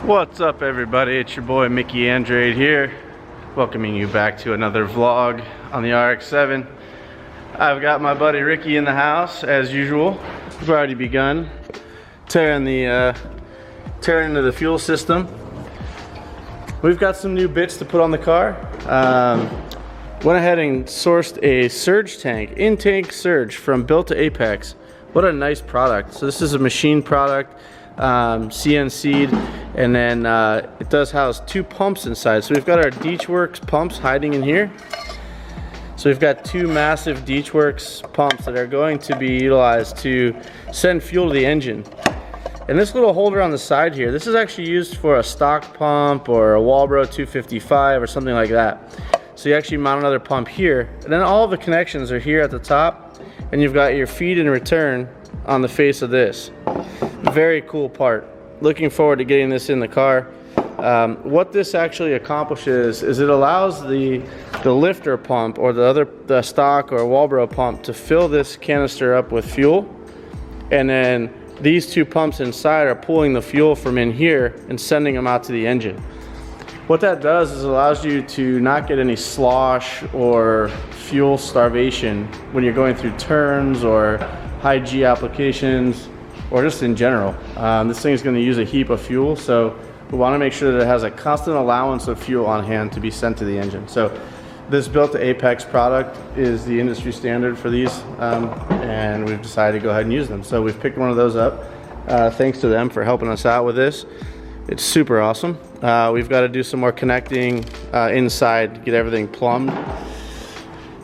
What's up everybody, it's your boy Mickey Andrade here, welcoming you back to another vlog on the RX-7. I've got my buddy Ricky in the house as usual. We've already begun tearing into the fuel system. We've got some new bits to put on the car. Went ahead and sourced a surge tank, in-tank surge from Built to Apex. What a nice product. So this is a machine product, CNC'd, and then it does house two pumps inside. So we've got our Deechworks pumps hiding in here. So we've got two massive Deechworks pumps that are going to be utilized to send fuel to the engine. And this little holder on the side here, this is actually used for a stock pump or a Walbro 255 or something like that. So you actually mount another pump here, and then all of the connections are here at the top, and you've got your feed and return on the face of this. Very cool part. Looking forward to getting this in the car. What this actually accomplishes is it allows the lifter pump or the stock or Walbro pump to fill this canister up with fuel, and then these two pumps inside are pulling the fuel from in here and sending them out to the engine. What that does is it allows you to not get any slosh or fuel starvation when you're going through turns or high G applications, or just in general. This thing is going to use a heap of fuel, so we want to make sure that it has a constant allowance of fuel on hand to be sent to the engine. So this Built to Apex product is the industry standard for these, and we've decided to go ahead and use them. So we've picked one of those up. Thanks to them for helping us out with this. It's super awesome. We've got to do some more connecting inside, get everything plumbed.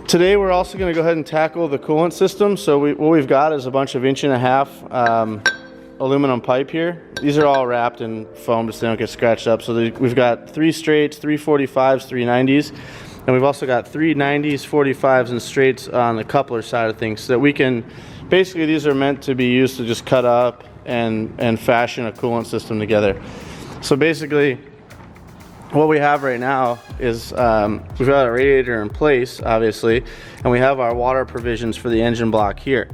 Today we're also going to go ahead and tackle the coolant system. So what we've got is a bunch of 1.5" aluminum pipe here. These are all wrapped in foam so they don't get scratched up. So we've got 3 straights, 3 45s, 3 90s, and we've also got 3 90s, 45s, and straights on the coupler side of things, so that we can, basically these are meant to be used to just cut up and fashion a coolant system together. So basically what we have right now is we've got a radiator in place, obviously, and we have our water provisions for the engine block here.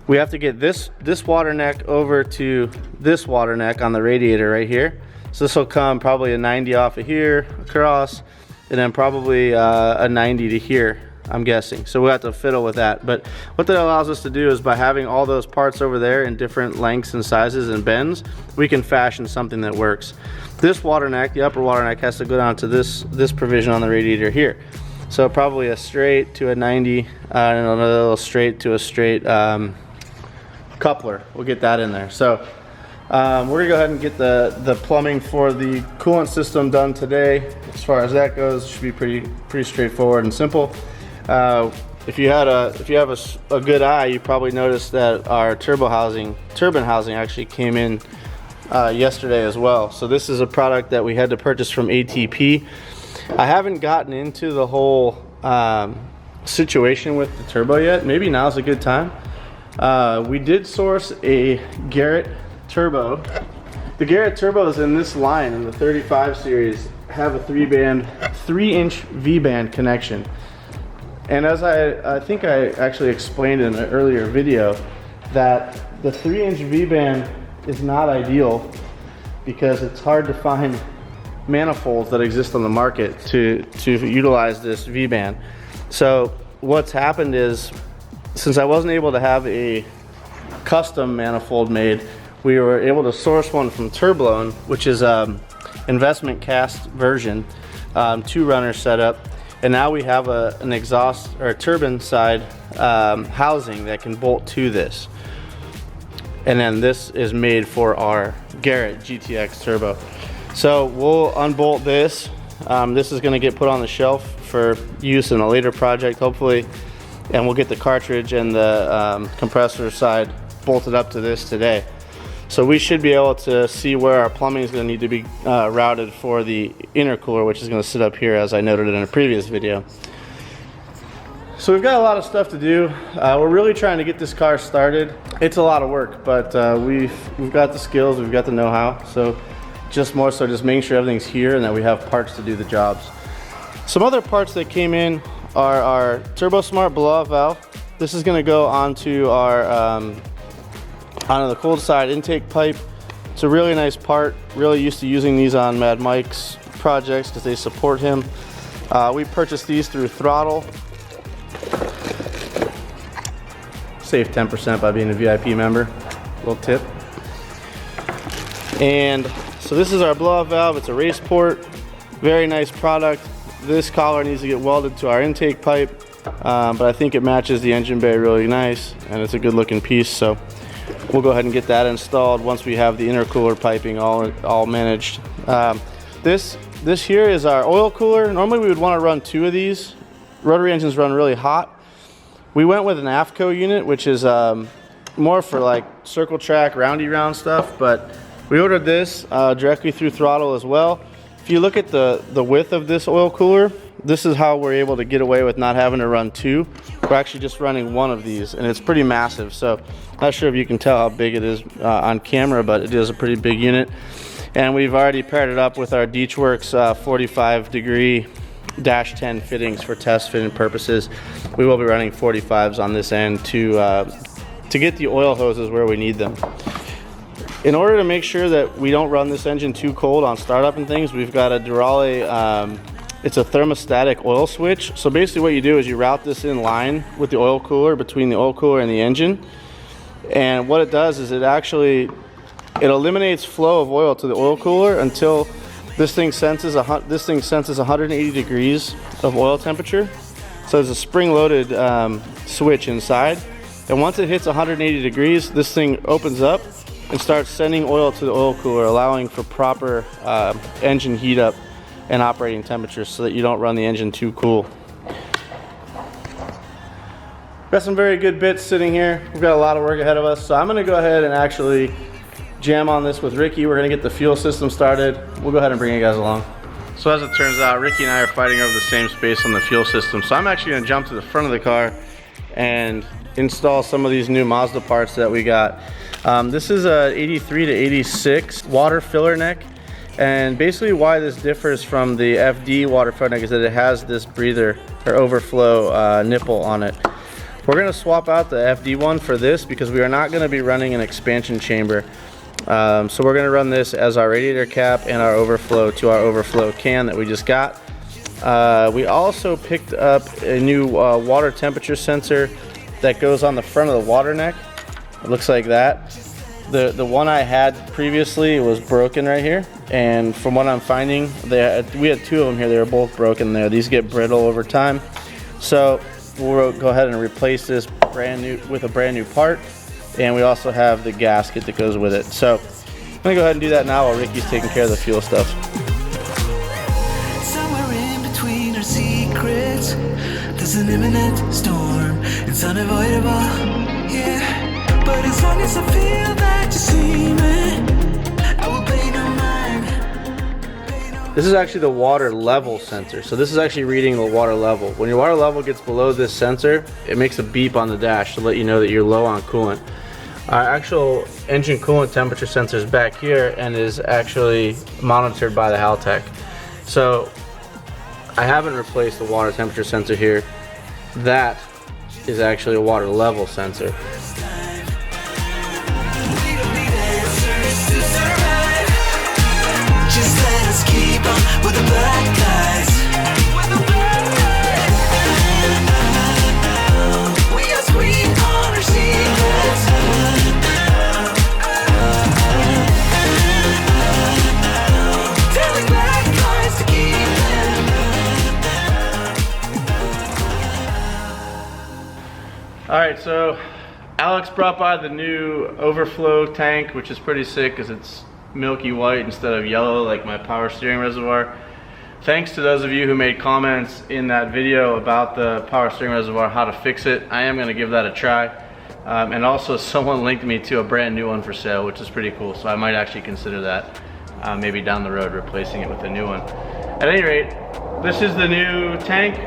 We have to get this water neck over to this water neck on the radiator right here. So this will come probably a 90 off of here across, and then probably a 90 to here, I'm guessing. So we'll have to fiddle with that. But what that allows us to do is, by having all those parts over there in different lengths and sizes and bends, we can fashion something that works. This water neck, the upper water neck, has to go down to this provision on the radiator here. So probably a straight to a 90 and another little straight to a straight coupler. We'll get that in there. So we're gonna go ahead and get the plumbing for the coolant system done today. As far as that goes, it should be pretty straightforward and simple. If you have a good eye, you probably noticed that our turbine housing actually came in yesterday as well. So this is a product that we had to purchase from ATP. I haven't gotten into the whole situation with the turbo yet. Maybe now's a good time. We did source a Garrett turbo. The Garrett turbos in this line, in the 35 series, have a 3-inch V-band connection. And as I think I actually explained in an earlier video, that the 3-inch V-band is not ideal because it's hard to find manifolds that exist on the market to utilize this V-band. So what's happened is, since I wasn't able to have a custom manifold made, we were able to source one from Turblone, which is investment cast version, 2-runner setup, and now we have an exhaust or turbine side housing that can bolt to this. And then this is made for our Garrett GTX turbo. So we'll unbolt this. This is going to get put on the shelf for use in a later project, hopefully. And we'll get the cartridge and the compressor side bolted up to this today. So we should be able to see where our plumbing is going to need to be routed for the intercooler, which is going to sit up here, as I noted in a previous video. So we've got a lot of stuff to do. We're really trying to get this car started. It's a lot of work, but we've got the skills, we've got the know-how. So just more so just making sure everything's here and that we have parts to do the jobs. Some other parts that came in are our Turbo Smart blow-off valve. This is going to go onto our onto the cold side intake pipe It's a really nice part. Really used to using these on Mad Mike's projects because they support him. We purchased these through throtl. Save 10% by being a VIP member. Little tip. And so this is our blow-off valve. It's a race port. Very nice product. This collar needs to get welded to our intake pipe, but I think it matches the engine bay really nice, and it's a good looking piece. So we'll go ahead and get that installed once we have the intercooler piping all managed. This here is our oil cooler. Normally we would want to run 2 of these. Rotary engines run really hot. We went with an AFCO unit, which is more for like circle track, roundy round stuff, but we ordered this directly through throtl as well. If you look at the width of this oil cooler, this is how we're able to get away with not having to run 2. We're actually just running 1 of these, and it's pretty massive. So not sure if you can tell how big it is on camera, but it is a pretty big unit. And we've already paired it up with our Deechworks 45 degree -10 fittings for test fitting purposes. We will be running 45s on this end to get the oil hoses where we need them. In order to make sure that we don't run this engine too cold on startup and things, we've got a Durale, it's a thermostatic oil switch. So basically what you do is you route this in line with the oil cooler, between the oil cooler and the engine. And what it does is it eliminates flow of oil to the oil cooler until this thing senses 180 degrees of oil temperature. So there's a spring-loaded switch inside. And once it hits 180 degrees, this thing opens up and starts sending oil to the oil cooler, allowing for proper engine heat up and operating temperatures so that you don't run the engine too cool. Got some very good bits sitting here. We've got a lot of work ahead of us, so I'm gonna go ahead and actually jam on this with Ricky. We're gonna get the fuel system started. We'll go ahead and bring you guys along. So as it turns out, Ricky and I are fighting over the same space on the fuel system, so I'm actually gonna jump to the front of the car and install some of these new Mazda parts that we got. This is a 83 to 86 water filler neck, and basically why this differs from the FD water filler neck is that it has this breather or overflow nipple on it. We're going to swap out the FD one for this because we are not going to be running an expansion chamber. So we're going to run this as our radiator cap and our overflow to our overflow can that we just got. We also picked up a new water temperature sensor that goes on the front of the water neck. It looks like that. The one I had previously was broken right here, and from what I'm finding, we had 2 of them here. They were both broken there. These get brittle over time, so we'll go ahead and replace this with a brand new part, and we also have the gasket that goes with it. So I'm gonna go ahead and do that now while Ricky's taking care of the fuel stuff. Somewhere in between our secrets, there's an imminent storm. It's unavoidable, yeah. But as long as I feel that you see me, I will pay no mind. This is actually the water level sensor. So this is actually reading the water level. When your water level gets below this sensor, it makes a beep on the dash to let you know that you're low on coolant. Our actual engine coolant temperature sensor is back here and is actually monitored by the Haltech. So I haven't replaced the water temperature sensor here. That is actually a water level sensor. With the black guys, we are sweet on our secrets. Telling black guys to keep them. Alright, so Alex brought by the new overflow tank, which is pretty sick because it's milky white instead of yellow like my power steering reservoir. Thanks to those of you who made comments in that video about the power steering reservoir, how to fix it. I am going to give that a try. And also someone linked me to a brand new one for sale, which is pretty cool, so I might actually consider that maybe down the road, replacing it with a new one. At any rate, this is the new tank.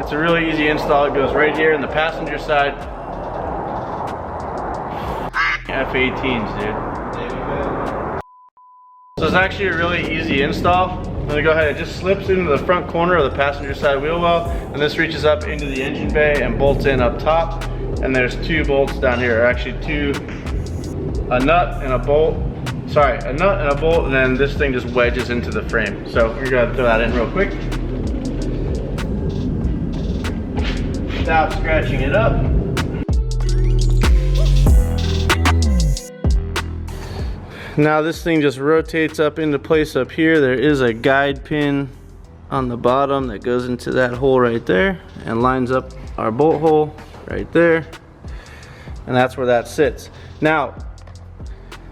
It's a really easy install. It goes right here in the passenger side. F-18s, dude. So it's actually a really easy install. I'm gonna go ahead, it just slips into the front corner of the passenger side wheel well, and this reaches up into the engine bay and bolts in up top. And there's 2 bolts down here, or actually a nut and a bolt sorry, a nut and a bolt, and then this thing just wedges into the frame. So we're gonna throw that in real quick. Without scratching it up. Now this thing just rotates up into place up here. There is a guide pin on the bottom that goes into that hole right there and lines up our bolt hole right there. And that's where that sits. Now,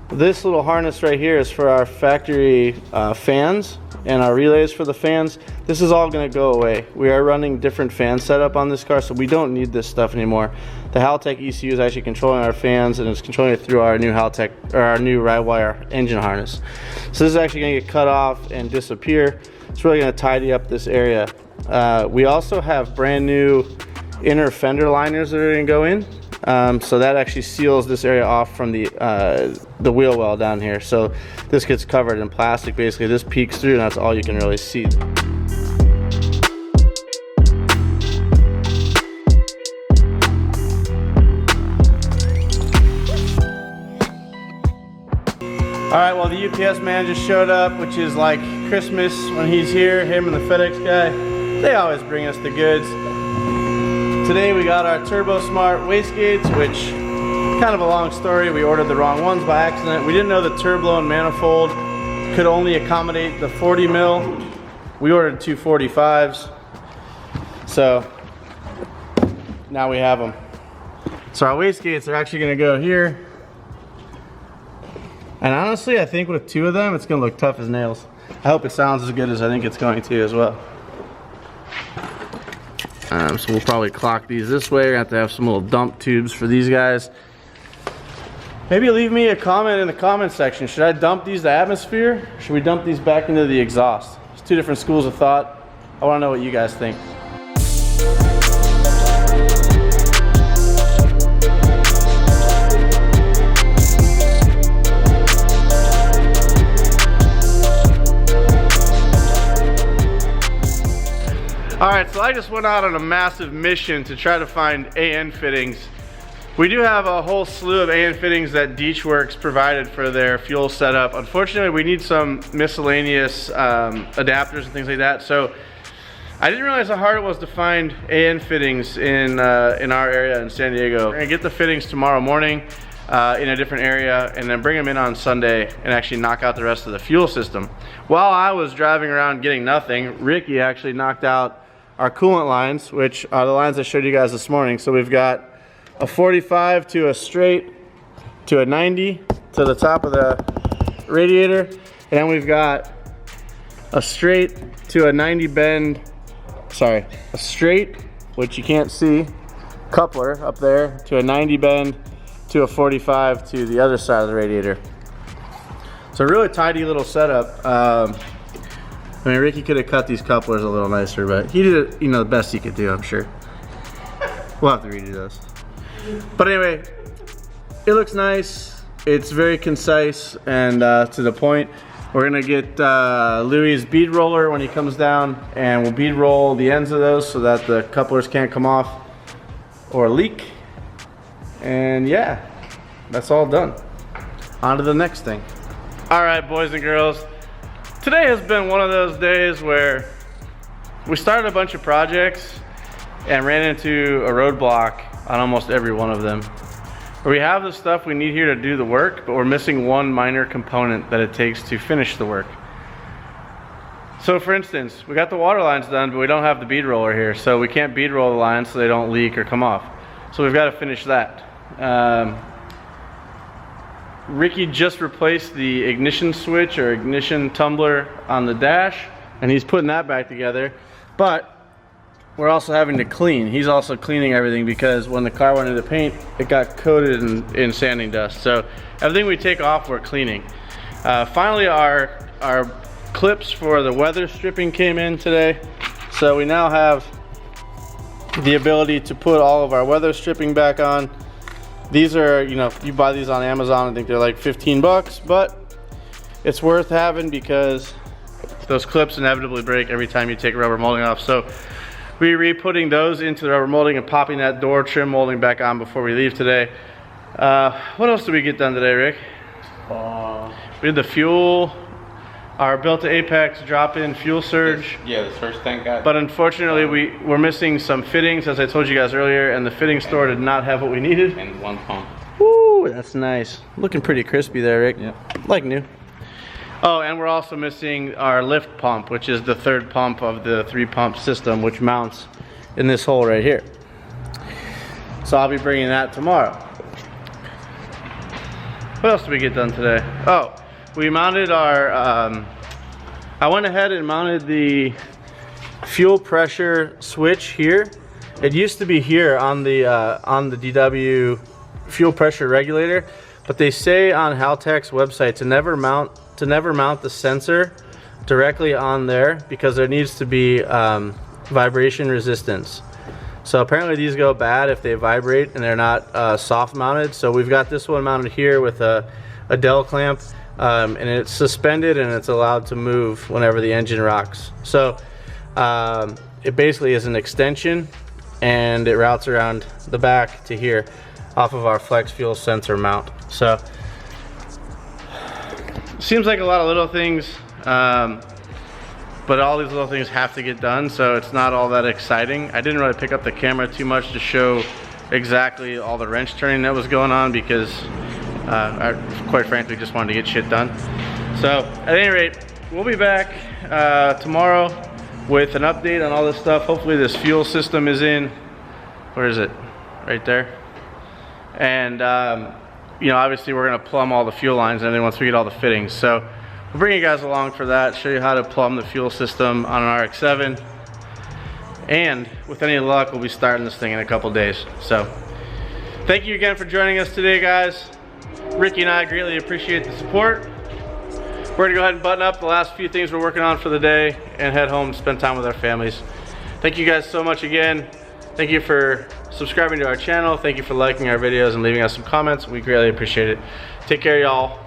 this little harness right here is for our factory fans and our relays for the fans. This is all gonna go away. We are running different fan setup on this car, so we don't need this stuff anymore. The Haltech ECU is actually controlling our fans, and it's controlling it through our new Haltech, or our new ride wire engine harness. So this is actually gonna get cut off and disappear. It's really gonna tidy up this area. We also have brand new inner fender liners that are gonna go in. So that actually seals this area off from the wheel well down here. So this gets covered in plastic. Basically, this peeks through, and that's all you can really see. All right, well, the UPS man just showed up, which is like Christmas when he's here. Him and the FedEx guy, they always bring us the goods. Today we got our Turbo Smart wastegates, which kind of a long story. We ordered the wrong ones by accident. We didn't know the turboloan manifold could only accommodate the 40 mil. We ordered 245s. So now we have them. So our wastegates are actually gonna go here. And honestly, I think with two of them, it's gonna look tough as nails. I hope it sounds as good as I think it's going to as well. So we'll probably clock these this way. We're gonna have to have some little dump tubes for these guys. Maybe leave me a comment in the comment section. Should I dump these to atmosphere? Or should we dump these back into the exhaust? There's two different schools of thought. I wanna know what you guys think. All right, so I just went out on a massive mission to try to find AN fittings. We do have a whole slew of AN fittings that Deechworks provided for their fuel setup. Unfortunately, we need some miscellaneous adapters and things like that. So I didn't realize how hard it was to find AN fittings in our area in San Diego. We're gonna get the fittings tomorrow morning in a different area, and then bring them in on Sunday and actually knock out the rest of the fuel system. While I was driving around getting nothing, Ricky actually knocked out our coolant lines, which are the lines I showed you guys this morning. So we've got a 45 to a straight to a 90 to the top of the radiator, and then we've got a straight to a 90 bend, sorry, a straight, which you can't see, coupler up there to a 90 bend to a 45 to the other side of the radiator. So a really tidy little setup. I mean, Ricky could have cut these couplers a little nicer, but he did it, you know, the best he could do, I'm sure. We'll have to redo those. But anyway, it looks nice. It's very concise and to the point. We're gonna get Louis' bead roller when he comes down, and we'll bead roll the ends of those so that the couplers can't come off or leak. And yeah, that's all done. On to the next thing. All right, boys and girls. Today has been one of those days where we started a bunch of projects and ran into a roadblock on almost every one of them. Where we have the stuff we need here to do the work, but we're missing one minor component that it takes to finish the work. So for instance, we got the water lines done, but we don't have the bead roller here, so we can't bead roll the lines so they don't leak or come off. So we've got to finish that. Ricky just replaced the ignition switch or ignition tumbler on the dash, and he's putting that back together. But we're also having to clean. He's also cleaning everything because when the car went into paint, it got coated in sanding dust. So everything we take off, we're cleaning. Finally, our clips for the weather stripping came in today. So we now have the ability to put all of our weather stripping back on. These are, you know, you buy these on Amazon, I think they're like 15 bucks, but it's worth having because those clips inevitably break every time you take rubber molding off. So we're re-putting those into the rubber molding and popping that door trim molding back on before we leave today. What else did we get done today, Rick? We did the fuel, our built to apex drop-in fuel surge. Yeah, the first tank got. But unfortunately, we're missing some fittings, as I told you guys earlier, and the fitting store did not have what we needed. And one pump. Woo, that's nice. Looking pretty crispy there, Rick. Yeah. Like new. Oh, and we're also missing our lift pump, which is the third pump of the 3-pump system, which mounts in this hole right here. So I'll be bringing that tomorrow. What else did we get done today? Oh, we mounted our, I went ahead and mounted the fuel pressure switch here. It used to be here on the DW fuel pressure regulator, but they say on Haltech's website to never mount the sensor directly on there because there needs to be vibration resistance. So apparently these go bad if they vibrate and they're not soft mounted. So we've got this one mounted here with a Dell clamp, and it's suspended and it's allowed to move whenever the engine rocks. So it basically is an extension, and it routes around the back to here off of our flex fuel sensor mount. So seems like a lot of little things, but all these little things have to get done, so it's not all that exciting. I didn't really pick up the camera too much to show exactly all the wrench turning that was going on because I quite frankly just wanted to get shit done. So at any rate, we'll be back tomorrow with an update on all this stuff. Hopefully this fuel system is in. Where is it? Right there. And you know, obviously we're gonna plumb all the fuel lines and everything once we get all the fittings. So we'll bring you guys along for that, show you how to plumb the fuel system on an RX-7. And with any luck, we'll be starting this thing in a couple days. So thank you again for joining us today, guys. Ricky and I greatly appreciate the support. We're gonna go ahead and button up the last few things we're working on for the day and head home, spend time with our families. Thank you guys so much again. Thank you for subscribing to our channel. Thank you for liking our videos and leaving us some comments. We greatly appreciate it. Take care, y'all.